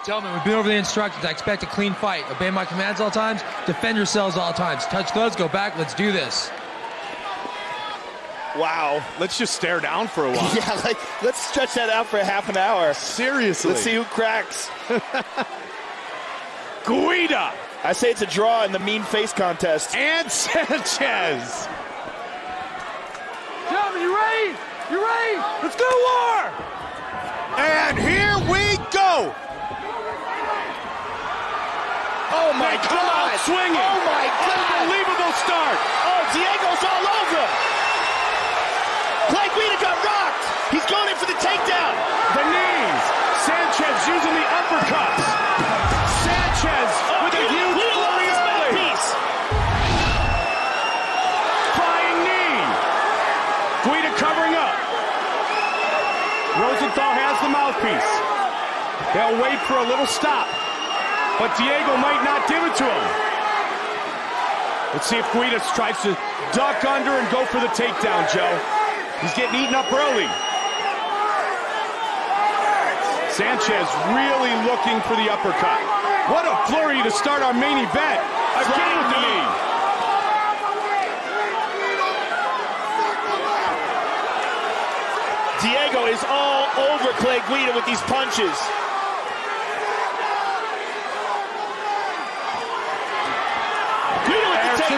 Gentlemen, we've been over the instructions. I expect a clean fight. Obey my commands all times. Defend yourselves all times. Touch gloves, go back. Let's do this. Wow. Let's just stare down for a while. Yeah, let's stretch that out for half an hour. Seriously. Let's see who cracks. Guida. I say it's a draw in the mean face contest. And Sanchez. Gentlemen, you ready? You ready? Let's go to war. And here we go. Oh my God! Swinging! Oh my God! Unbelievable start! Oh, Diego's all over him! Clay Guida got rocked! He's going in for the takedown! The knees! Sanchez using the uppercuts! Sanchez with a huge flurry of mouthpiece! Flying knee! Guida covering up. Rosenthal has the mouthpiece. They'll wait for a little stop. But Diego might not give it to him. Let's see if Guida tries to duck under and go for the takedown, Joe. He's getting eaten up early. Sanchez really looking for the uppercut. What a flurry to start our main event. Again with the knee. Diego is all over Clay Guida with these punches.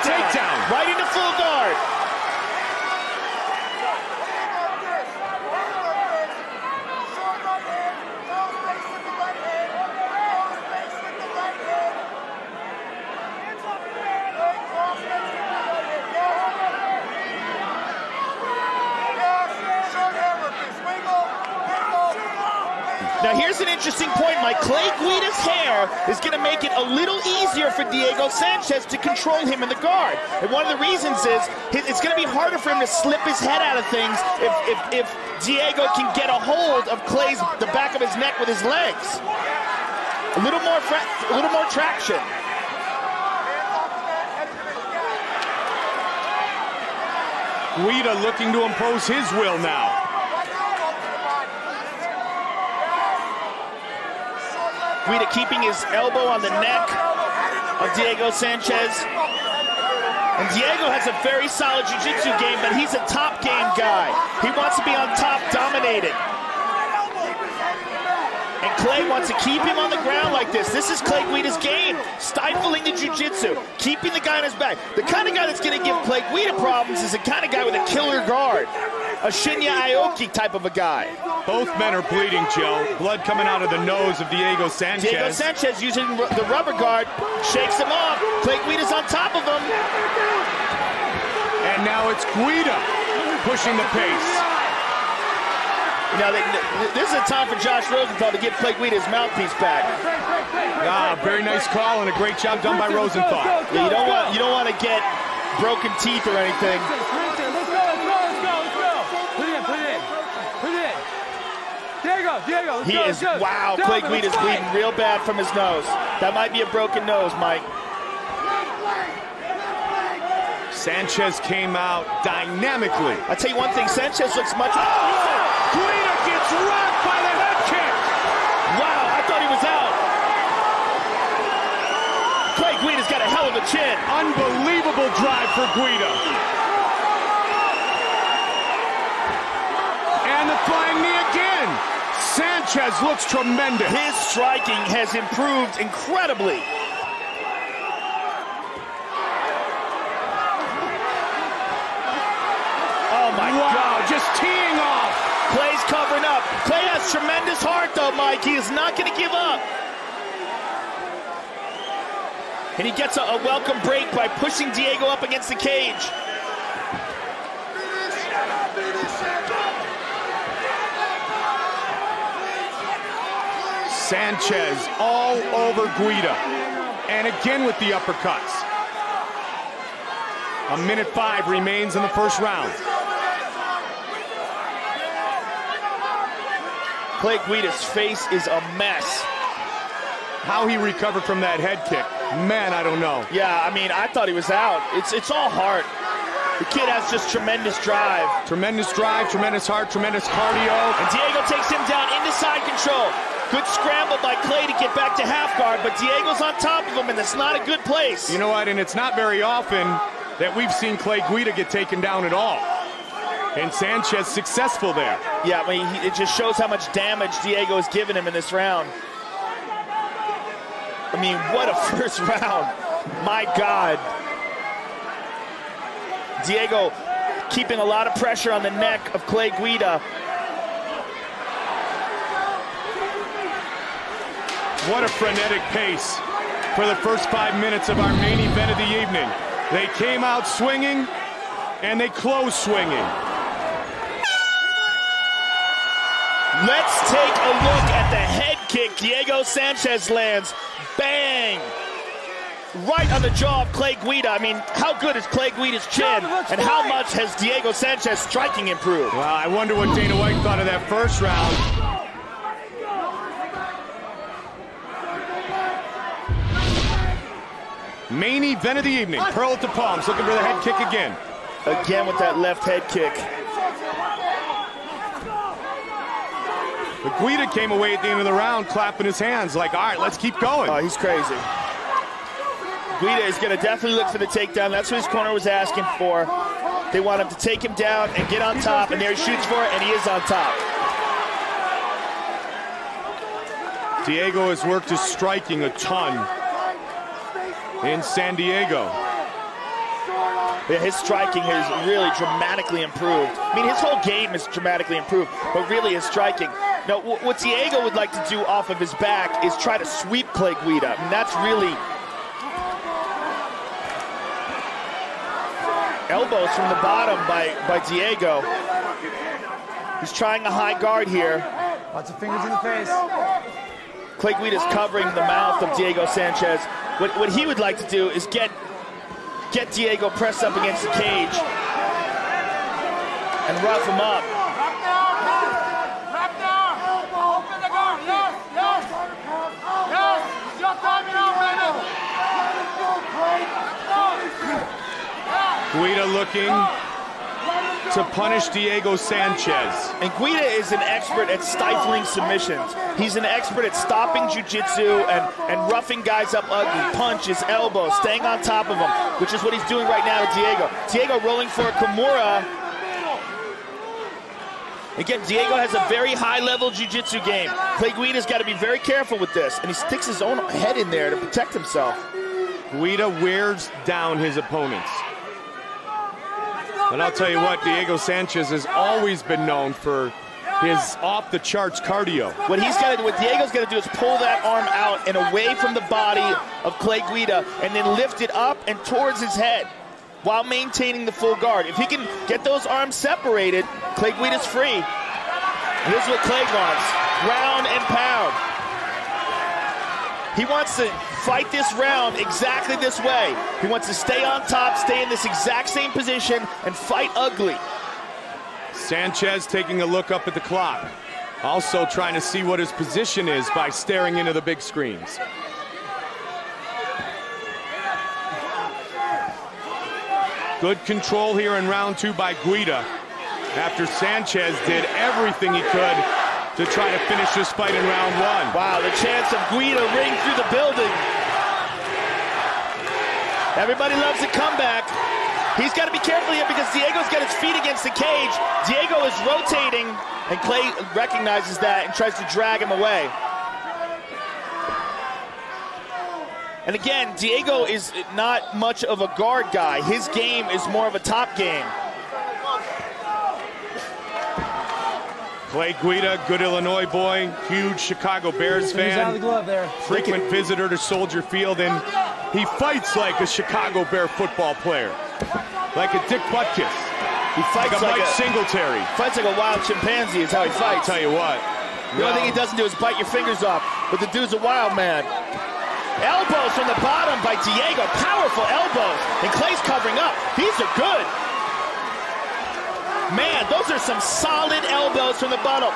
Takedown. Right into full guard. Now here's an interesting point, Mike. Clay Guida's hair is going to make it a little easier for Diego Sanchez to control him in the guard. And one of the reasons is it's going to be harder for him to slip his head out of things if Diego can get a hold of the back of his neck with his legs. A little more traction. Guida looking to impose his will now. Guida keeping his elbow on the neck of Diego Sanchez. And Diego has a very solid jiu-jitsu game, but he's a top game guy. He wants to be on top, dominated. And Clay wants to keep him on the ground like this. This is Clay Guida's game. Stifling the jiu-jitsu, keeping the guy on his back. The kind of guy that's going to give Clay Guida problems is the kind of guy with a killer guard. A Shinya Aoki type of a guy. Both men are bleeding, Joe. Blood coming out of the nose of Diego Sanchez. Diego Sanchez using the rubber guard, shakes him off. Clay Guida's on top of him. And now it's Guida pushing the pace. Now, this is a time for Josh Rosenthal to give Clay Guida his mouthpiece back. Ah, very nice call and a great job done by Rosenthal. Yeah, you don't want to get broken teeth or anything. Diego, he is, wow, Clay Guida's bleeding real bad from his nose. That might be a broken nose, Mike. Sanchez came out dynamically. I'll tell you one thing, Sanchez looks much... Guida gets rocked by the head kick. Wow, I thought he was out. Clay Guida's got a hell of a chin. Unbelievable drive for Guida. And the flying knee again. Sanchez looks tremendous. His striking has improved incredibly. Oh my God, just teeing off. Clay's covering up. Clay has tremendous heart though, Mike. He is not going to give up. And he gets a welcome break by pushing Diego up against the cage. Sanchez all over Guida. And again with the uppercuts. 1:05 remains in the first round. Clay Guida's face is a mess. How he recovered from that head kick, man, I don't know. Yeah, I mean, I thought he was out. It's all heart. The kid has just tremendous drive. Tremendous drive, tremendous heart, tremendous cardio. And Diego takes him down into side control. Good scramble by Clay to get back to half guard, but Diego's on top of him, and that's not a good place. You know what, and it's not very often that we've seen Clay Guida get taken down at all. And Sanchez successful there. Yeah, I mean, it just shows how much damage Diego has given him in this round. I mean, what a first round. My God. Diego keeping a lot of pressure on the neck of Clay Guida. What a frenetic pace for the first 5 minutes of our main event of the evening. They came out swinging, and they closed swinging. Let's take a look at the head kick Diego Sanchez lands. Bang! Right on the jaw of Clay Guida. I mean, how good is Clay Guida's chin, and how much has Diego Sanchez striking improved? Well, I wonder what Dana White thought of that first round. Main event of the evening. Pearl at the palms, looking for the head kick again. Again with that left head kick. But Guida came away at the end of the round clapping his hands like, all right, let's keep going. Oh, he's crazy. Guida is going to definitely look for the takedown. That's what his corner was asking for. They want him to take him down and get on top, and there he shoots for it, and he is on top. Diego has worked his striking a ton in San Diego. Yeah, his striking has really dramatically improved. I mean, his whole game is dramatically improved, but really his striking. Now, what Diego would like to do off of his back is try to sweep Clay Guida. I mean, that's really... Elbows from the bottom by Diego. He's trying a high guard here. Lots of fingers in the face. Clay Guida's covering the mouth of Diego Sanchez. What he would like to do is get Diego pressed up against the cage and rough him up. Drop down. Open the guard. Yes. Your timing out, baby. Guida looking to punish Diego Sanchez. And Guida is an expert at stifling submissions. He's an expert at stopping jiu-jitsu and roughing guys up ugly. Punches, elbows, staying on top of them, which is what he's doing right now to Diego. Diego rolling for a Kimura. Again, Diego has a very high-level jiu-jitsu game. Clay Guida's got to be very careful with this, and he sticks his own head in there to protect himself. Guida wears down his opponents. But I'll tell you what, Diego Sanchez has always been known for his off-the-charts cardio. What Diego's got to do is pull that arm out and away from the body of Clay Guida and then lift it up and towards his head while maintaining the full guard. If he can get those arms separated, Clay Guida's free. Here's what Clay wants: ground and pound. He wants to fight this round exactly this way. He wants to stay on top, stay in this exact same position, and fight ugly. Sanchez taking a look up at the clock. Also trying to see what his position is by staring into the big screens. Good control here in round two by Guida, after Sanchez did everything he could to try to finish this fight in round one. Wow, the chance of Guida ring through the building. Everybody loves a comeback. He's got to be careful here because Diego's got his feet against the cage. Diego is rotating, and Clay recognizes that and tries to drag him away. And again, Diego is not much of a guard guy. His game is more of a top game. Clay Guida, good Illinois boy, huge Chicago Bears fan. He's out of the glove there. Frequent visitor to Soldier Field, and he fights like a Chicago Bear football player. Like a Dick Butkus. He fights like a Mike Singletary. Fights like a wild chimpanzee is how he fights. I'll tell you what. The only thing he doesn't do is bite your fingers off, but the dude's a wild man. Elbows from the bottom by Diego, powerful elbows, and Clay's covering up. These are good. Man, those are some solid elbows from the bottom.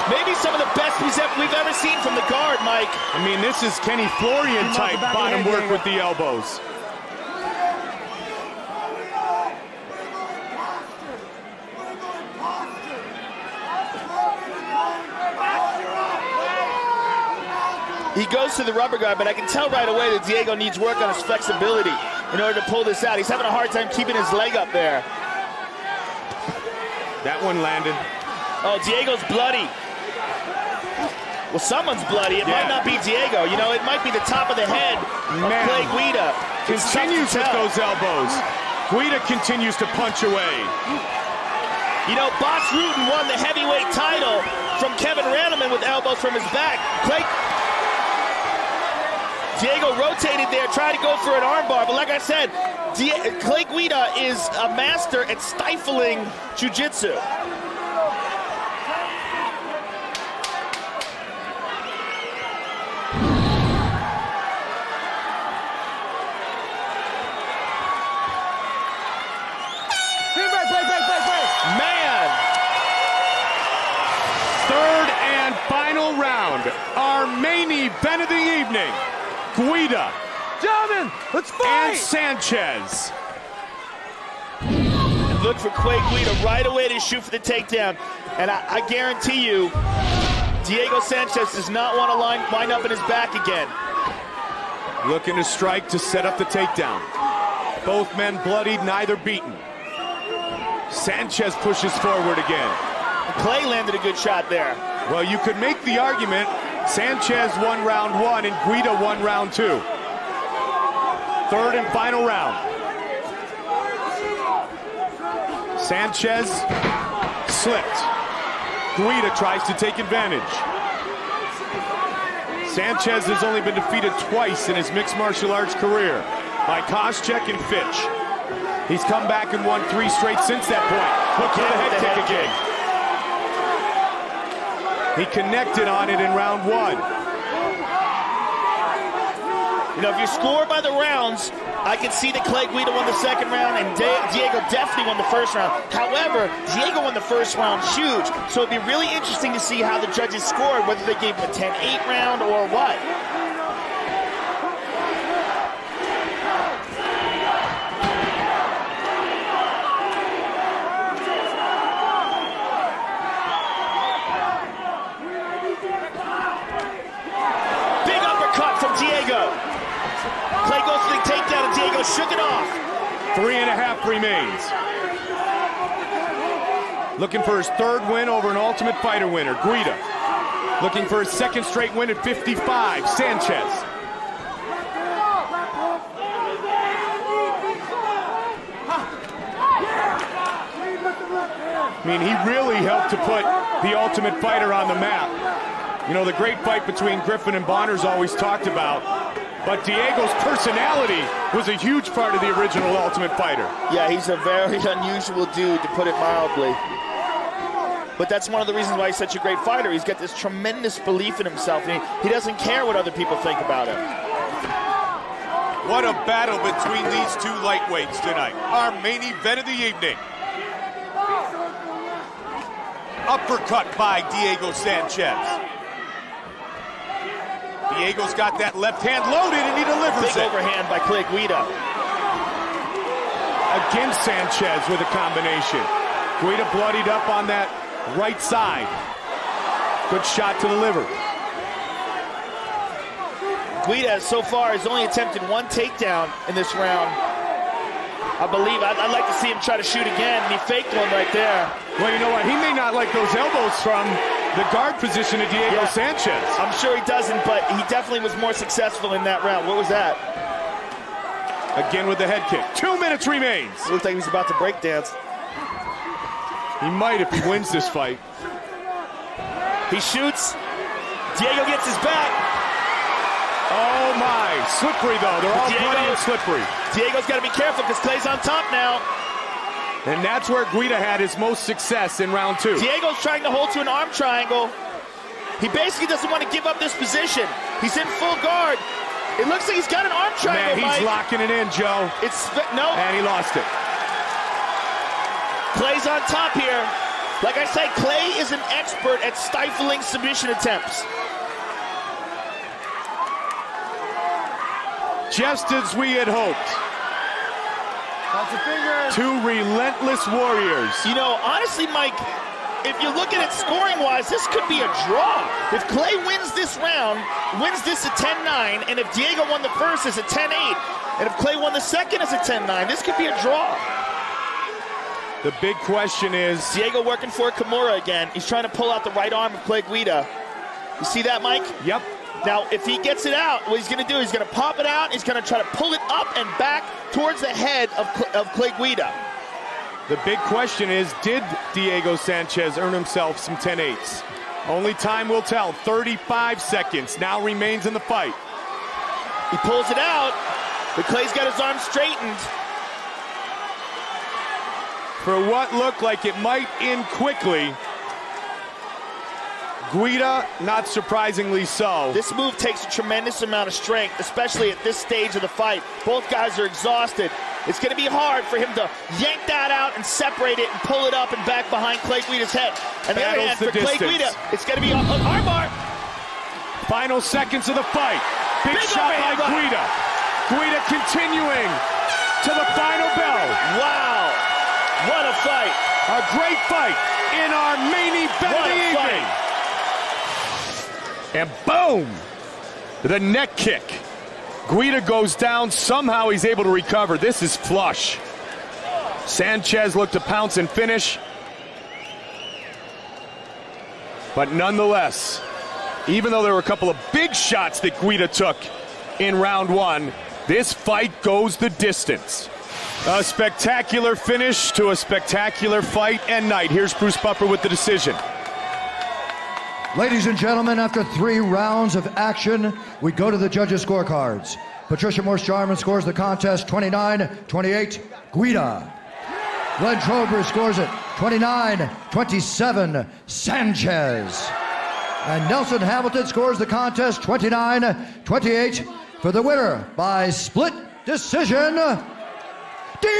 Maybe some of the best we've ever seen from the guard, Mike. I mean, this is Kenny Florian type bottom work with the elbows. He goes to the rubber guard, but I can tell right away that Diego needs work on his flexibility in order to pull this out. He's having a hard time keeping his leg up there. That one landed. Oh, Diego's bloody. Well, someone's bloody. It might not be Diego. You know, it might be the top of the head of Clay Guida. Continues with those elbows. Guida continues to punch away. You know, Boss Rutan won the heavyweight title from Kevin Randleman with elbows from his back. Diego rotated there, tried to go for an armbar, but like I said, Clay Guida is a master at stifling jiu-jitsu. Man! Third and final round. Our main event of the evening. Guida. Gentlemen, let's fight! And Sanchez. Look for Clay Guida right away to shoot for the takedown. And I guarantee you, Diego Sanchez does not want to wind up in his back again. Looking to strike to set up the takedown. Both men bloodied, neither beaten. Sanchez pushes forward again. Clay landed a good shot there. Well, you could make the argument Sanchez won round 1 and Guida won round 2. Third and final round. Sanchez slipped. Guida tries to take advantage. Sanchez has only been defeated twice in his mixed martial arts career, by Koscheck and Fitch. He's come back and won 3 straight since that point. Look for the head kick again. He connected on it in round 1. You know, if you score by the rounds, I can see that Clay Guida won the second round and Diego definitely won the first round. However, Diego won the first round huge. So it'd be really interesting to see how the judges scored, whether they gave him a 10-8 round or what. Diego. Clay goes for the takedown and Diego shook it off. 3.5 remains. Looking for his 3rd win over an Ultimate Fighter winner, Guida. Looking for his 2nd straight win at 55, Sanchez. I mean, he really helped to put the Ultimate Fighter on the map. You know, the great fight between Griffin and Bonner's always talked about, but Diego's personality was a huge part of the original Ultimate Fighter. Yeah, he's a very unusual dude, to put it mildly. But that's one of the reasons why he's such a great fighter. He's got this tremendous belief in himself, and he doesn't care what other people think about him. What a battle between these two lightweights tonight. Our main event of the evening. Uppercut by Diego Sanchez. Diego's got that left hand loaded and he delivers Big overhand by Clay Guida. Again, Sanchez with a combination. Guida bloodied up on that right side. Good shot to the liver. Guida so far has only attempted 1 takedown in this round. I believe, I'd like to see him try to shoot again, and he faked one right there. Well, you know what? He may not like those elbows from the guard position of Diego Sanchez. I'm sure he doesn't, but he definitely was more successful in that round. What was that? Again with the head kick. 2 minutes remains. It looked like he was about to break dance. He might if he wins this fight. He shoots. Diego gets his back. Oh my, slippery though. They're all bloody and slippery. Diego's got to be careful because Clay's on top now. And that's where Guida had his most success in round 2. Diego's trying to hold to an arm triangle. He basically doesn't want to give up this position. He's in full guard. It looks like he's got an arm triangle, Man, he's Mike. locking it in, Joe. No. And he lost it. Clay's on top here. Like I say, Clay is an expert at stifling submission attempts. Just as we had hoped. Lots of fingers. 2 relentless warriors. You know, honestly, Mike, if you look at it scoring-wise, this could be a draw. If Clay wins this round, wins this at 10-9, and if Diego won the first, it's a 10-8, and if Clay won the second, it's a 10-9, this could be a draw. The big question is... Diego working for Kimura again. He's trying to pull out the right arm of Clay Guida. You see that, Mike? Yep. Now, if he gets it out, what he's going to do, he's going to pop it out, he's going to try to pull it up and back towards the head of Clay Guida. The big question is, did Diego Sanchez earn himself some 10-8s? Only time will tell. 35 seconds now remains in the fight. He pulls it out, but Clay's got his arm straightened. For what looked like it might end quickly, Guida, not surprisingly so. This move takes a tremendous amount of strength, especially at this stage of the fight. Both guys are exhausted. It's going to be hard for him to yank that out and separate it and pull it up and back behind Clay Guida's head. And the other hand, for Clay Guida, it's going to be an armbar. Final seconds of the fight. Big shot by Guida. Guida continuing to the final bell. Wow. What a fight. A great fight in our main event of the evening. And boom, the neck kick. Guida goes down. Somehow he's able to recover. This is flush. Sanchez looked to pounce and finish. But nonetheless, even though there were a couple of big shots that Guida took in round one, this fight goes the distance. A spectacular finish to a spectacular fight and night. Here's Bruce Buffer with the decision. Ladies and gentlemen, after 3 rounds of action, we go to the judges' scorecards. Patricia Morse-Jarman scores the contest 29-28, Guida. Glenn Trober scores it 29-27, Sanchez. And Nelson Hamilton scores the contest 29-28 for the winner by split decision, Diego